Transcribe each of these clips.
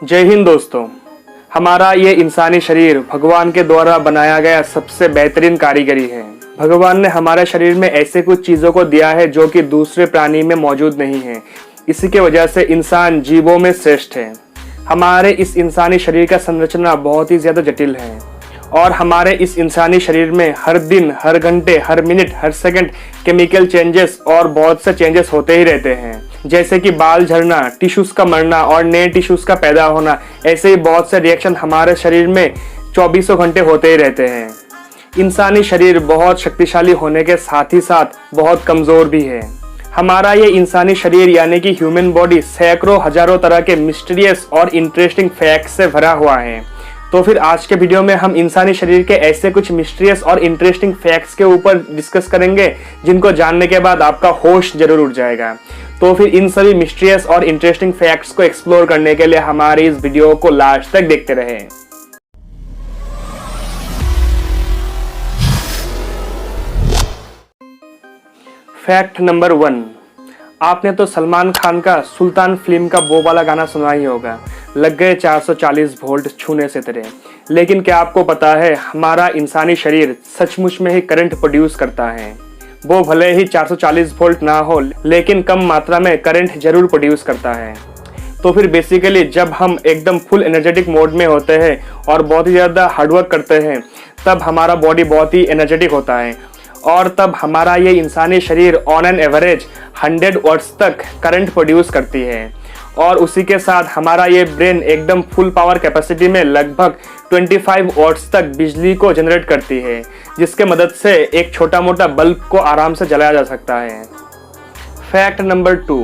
जय हिंद दोस्तों। हमारा ये इंसानी शरीर भगवान के द्वारा बनाया गया सबसे बेहतरीन कारीगरी है। भगवान ने हमारे शरीर में ऐसे कुछ चीज़ों को दिया है जो कि दूसरे प्राणी में मौजूद नहीं है। इसी के वजह से इंसान जीवों में श्रेष्ठ है। हमारे इस इंसानी शरीर का संरचना बहुत ही ज़्यादा जटिल है और हमारे इस इंसानी शरीर में हर दिन, हर घंटे, हर मिनट, हर सेकंड केमिकल चेंजेस और बहुत से चेंजेस होते ही रहते हैं। जैसे कि बाल झड़ना, टिश्यूज का मरना और नए टिश्यूज का पैदा होना, ऐसे ही बहुत से रिएक्शन हमारे शरीर में 24 घंटे होते ही रहते हैं। इंसानी शरीर बहुत शक्तिशाली होने के साथ ही साथ बहुत कमज़ोर भी है। हमारा ये इंसानी शरीर यानी कि ह्यूमन बॉडी सैकड़ों हजारों तरह के मिस्टीरियस और इंटरेस्टिंग फैक्ट्स से भरा हुआ है। तो फिर आज के वीडियो में हम इंसानी शरीर के ऐसे कुछ मिस्टीरियस और इंटरेस्टिंग फैक्ट्स के ऊपर डिस्कस करेंगे जिनको जानने के बाद आपका होश जरूर उड़ जाएगा। तो फिर इन सभी मिस्टीरियस और इंटरेस्टिंग फैक्ट्स को एक्सप्लोर करने के लिए हमारी इस वीडियो को लास्ट तक देखते रहें। Fact number 1। आपने तो सलमान खान का सुल्तान फिल्म का वो वाला गाना सुना ही होगा, लग गए 440 वोल्ट छूने से तेरे। लेकिन क्या आपको पता है हमारा इंसानी शरीर सचमुच में ही करंट प्रोड्यूस करता है। वो भले ही 440 वोल्ट ना हो लेकिन कम मात्रा में करंट जरूर प्रोड्यूस करता है। तो फिर बेसिकली जब हम एकदम फुल एनर्जेटिक मोड में होते हैं और बहुत ही ज़्यादा हार्डवर्क करते हैं तब हमारा बॉडी बहुत ही एनर्जेटिक होता है और तब हमारा ये इंसानी शरीर ऑन एन एवरेज 100 वॉट्स तक करंट प्रोड्यूस करती है और उसी के साथ हमारा ये ब्रेन एकदम फुल पावर कैपेसिटी में लगभग 25 वॉट्स तक बिजली को जनरेट करती है, जिसके मदद से एक छोटा मोटा बल्ब को आराम से जलाया जा सकता है। Fact number 2।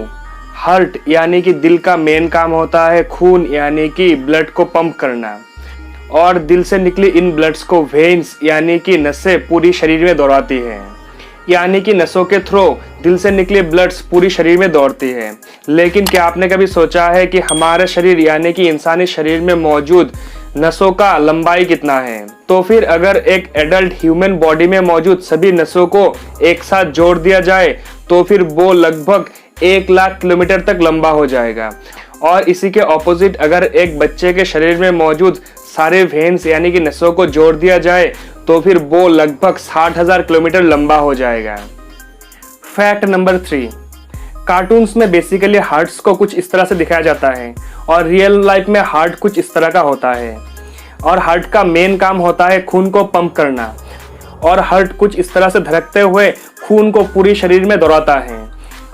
हार्ट यानी कि दिल का मेन काम होता है खून यानी कि ब्लड को पंप करना और दिल से निकली इन ब्लड्स को वेन्स यानी कि नसें पूरी शरीर में दौड़ाती है। यानी कि नसों के थ्रू दिल से निकली ब्लड्स पूरी शरीर में दौड़ती है। लेकिन क्या आपने कभी सोचा है कि हमारे शरीर यानी कि इंसानी शरीर में मौजूद नसों का लंबाई कितना है? तो फिर अगर एक एडल्ट ह्यूमन बॉडी में मौजूद सभी नसों को एक साथ जोड़ दिया जाए तो फिर वो लगभग 1 लाख किलोमीटर तक लंबा हो जाएगा। और इसी के ऑपोजिट अगर एक बच्चे के शरीर में मौजूद सारे वेन्स यानी कि नसों को जोड़ दिया जाए तो फिर वो लगभग 60,000 किलोमीटर लंबा हो जाएगा। Fact number 3। कार्टून्स में बेसिकली हार्ट्स को कुछ इस तरह से दिखाया जाता है और रियल लाइफ में हार्ट कुछ इस तरह का होता है और हार्ट का मेन काम होता है खून को पंप करना और हार्ट कुछ इस तरह से धड़कते हुए खून को पूरी शरीर में दौड़ाता है।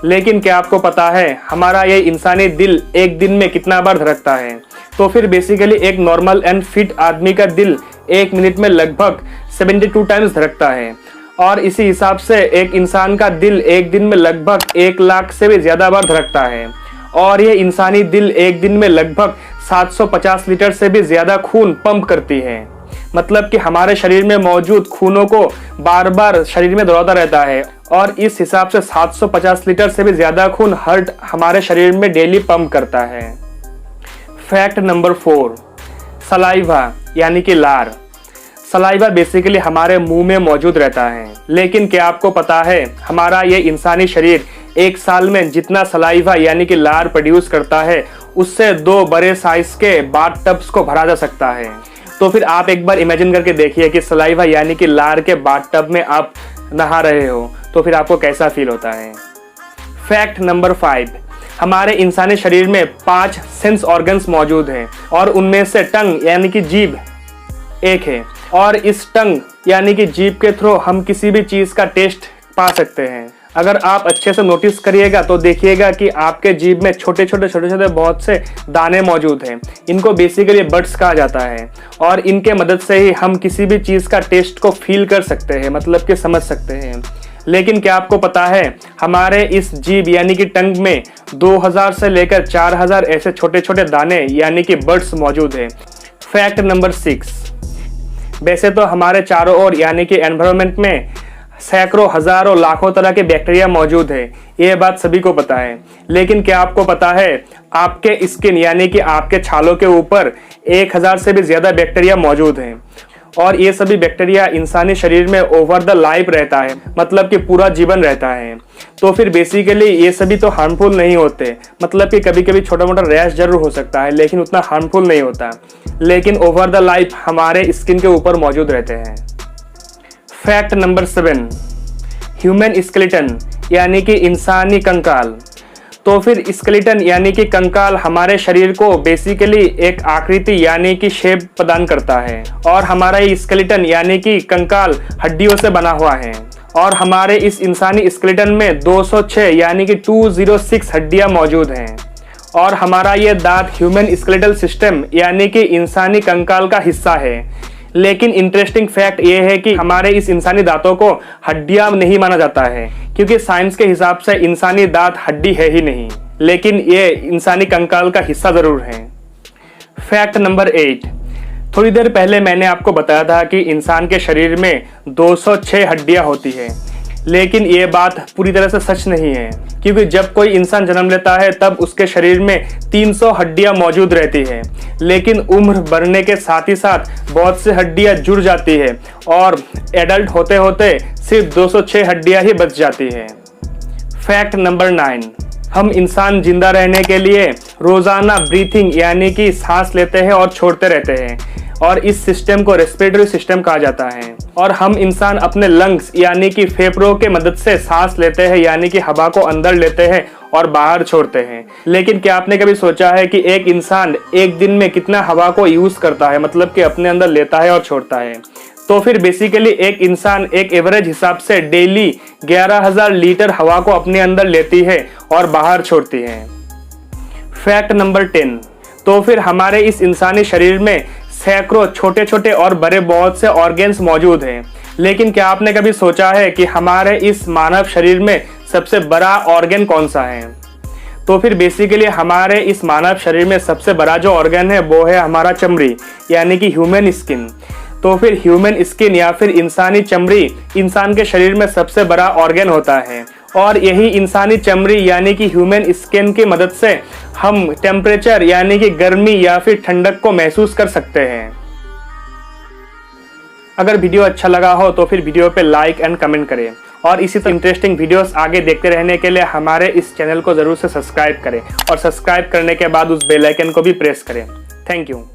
लेकिन क्या आपको पता है हमारा ये इंसानी दिल एक दिन में कितना बार धड़कता है? तो फिर बेसिकली एक नॉर्मल एंड फिट आदमी का दिल 1 मिनट में लगभग 72 टाइम्स धड़कता है और इसी हिसाब से एक इंसान का दिल एक दिन में लगभग 1 लाख से भी ज़्यादा बार धड़कता है और ये इंसानी दिल एक दिन में लगभग 750 लीटर से भी ज़्यादा खून पंप करती है। मतलब कि हमारे शरीर में मौजूद खूनों को बार बार शरीर में दौड़ाता रहता है और इस हिसाब से 750 लीटर से भी ज़्यादा खून हार्ट हमारे शरीर में डेली पंप करता है। Fact number 4। सलाइवा यानी कि लार। सलाइवा बेसिकली हमारे मुंह में मौजूद रहता है। लेकिन क्या आपको पता है हमारा ये इंसानी शरीर एक साल में जितना सलाइवा यानी कि लार प्रोड्यूस करता है उससे 2 बड़े साइज के बाथ टब्स को भरा जा सकता है। तो फिर आप एक बार इमेजिन करके देखिए कि सलाइवा यानी कि लार के बाथ टब में आप नहा रहे हो तो फिर आपको कैसा फील होता है। Fact number 5। हमारे इंसानी शरीर में 5 सेंस ऑर्गन्स मौजूद हैं और उनमें से टंग यानी कि जीभ एक है और इस टंग यानी कि जीभ के थ्रू हम किसी भी चीज़ का टेस्ट पा सकते हैं। अगर आप अच्छे से नोटिस करिएगा तो देखिएगा कि आपके जीभ में छोटे छोटे बहुत से दाने मौजूद हैं। इनको बेसिकली बड्स कहा जाता है और इनके मदद से ही हम किसी भी चीज़ का टेस्ट को फील कर सकते हैं, मतलब कि समझ सकते हैं। लेकिन क्या आपको पता है हमारे इस जीभ यानी कि टंग में 2000 से लेकर 4000 ऐसे छोटे छोटे दाने यानी कि बड्स मौजूद हैं। Fact number 6। वैसे तो हमारे चारों ओर यानी कि एनवायरनमेंट में सैकड़ों, हजारों, लाखों तरह के बैक्टीरिया मौजूद है, ये बात सभी को पता है। लेकिन क्या आपको पता है आपके स्किन यानी कि आपके छालों के ऊपर 1000 से भी ज़्यादा बैक्टीरिया मौजूद हैं और ये सभी बैक्टीरिया इंसानी शरीर में ओवर द लाइफ रहता है, मतलब कि पूरा जीवन रहता है। तो फिर बेसिकली ये सभी तो हार्मफुल नहीं होते, मतलब कि कभी कभी छोटा मोटा रैश जरूर हो सकता है लेकिन उतना हार्मफुल नहीं होता, लेकिन ओवर द लाइफ हमारे स्किन के ऊपर मौजूद रहते हैं। फैक्ट नंबर 7, ह्यूमन स्केलेटन यानी कि इंसानी कंकाल। तो फिर स्केलेटन यानी कि कंकाल हमारे शरीर को बेसिकली एक आकृति यानी कि शेप प्रदान करता है, और हमारा ये स्केलेटन यानी कि कंकाल हड्डियों से बना हुआ है। और हमारे इस इंसानी स्केलेटन में 206 यानी कि 206 हड्डियां मौजूद हैं। और हमारा ये दांत ह्यूमन स्केलेटल सिस्टम यानी कि इंसानी कंकाल का हिस्सा है। लेकिन इंटरेस्टिंग फैक्ट ये है कि हमारे इस इंसानी दांतों को हड्डियां नहीं माना जाता है, क्योंकि साइंस के हिसाब से इंसानी दांत हड्डी है ही नहीं, लेकिन ये इंसानी कंकाल का हिस्सा जरूर है। फैक्ट नंबर 8, थोड़ी देर पहले मैंने आपको बताया था कि इंसान के शरीर में 206 हड्डियां होती है, लेकिन ये बात पूरी तरह से सच नहीं है, क्योंकि जब कोई इंसान जन्म लेता है तब उसके शरीर में 300 हड्डियां मौजूद रहती है, लेकिन उम्र बढ़ने के साथ ही साथ बहुत सी हड्डियां जुड़ जाती है और एडल्ट होते होते सिर्फ 206 हड्डियां ही बच जाती है। फैक्ट नंबर 9, हम इंसान जिंदा रहने के लिए रोजाना ब्रीथिंग यानी कि सांस लेते हैं और छोड़ते रहते हैं, और इस सिस्टम को रेस्पिरेटरी सिस्टम कहा जाता है। और हम इंसान अपने लंग्स यानी कि फेफड़ों के मदद से सांस लेते हैं, यानी कि हवा को अंदर लेते हैं और बाहर छोड़ते हैं। लेकिन क्या आपने कभी सोचा है कि एक इंसान एक दिन में कितना हवा को यूज करता है, मतलब कि अपने अंदर लेता है और छोड़ता है? तो फिर बेसिकली एक इंसान एक एवरेज हिसाब से डेली 11,000 लीटर हवा को अपने अंदर लेती है और बाहर छोड़ती है। फैक्ट नंबर 10, तो फिर हमारे इस इंसानी शरीर में सैकड़ों छोटे छोटे और बड़े बहुत से ऑर्गन्स मौजूद हैं, लेकिन क्या आपने कभी सोचा है कि हमारे इस मानव शरीर में सबसे बड़ा ऑर्गन कौन सा है? तो फिर बेसिकली हमारे इस मानव शरीर में सबसे बड़ा जो ऑर्गन है वो है हमारा चमड़ी यानी कि ह्यूमन स्किन। तो फिर ह्यूमन स्किन या फिर इंसानी चमड़ी इंसान के शरीर में सबसे बड़ा ऑर्गन होता है, और यही इंसानी चमड़ी यानी कि ह्यूमन स्किन की मदद से हम टेम्परेचर यानी कि गर्मी या फिर ठंडक को महसूस कर सकते हैं। अगर वीडियो अच्छा लगा हो तो फिर वीडियो पे लाइक एंड कमेंट करें, और इसी तरह इंटरेस्टिंग वीडियोस आगे देखते रहने के लिए हमारे इस चैनल को जरूर से सब्सक्राइब करें, और सब्सक्राइब करने के बाद उस बेल आइकन को भी प्रेस करें। Thank you.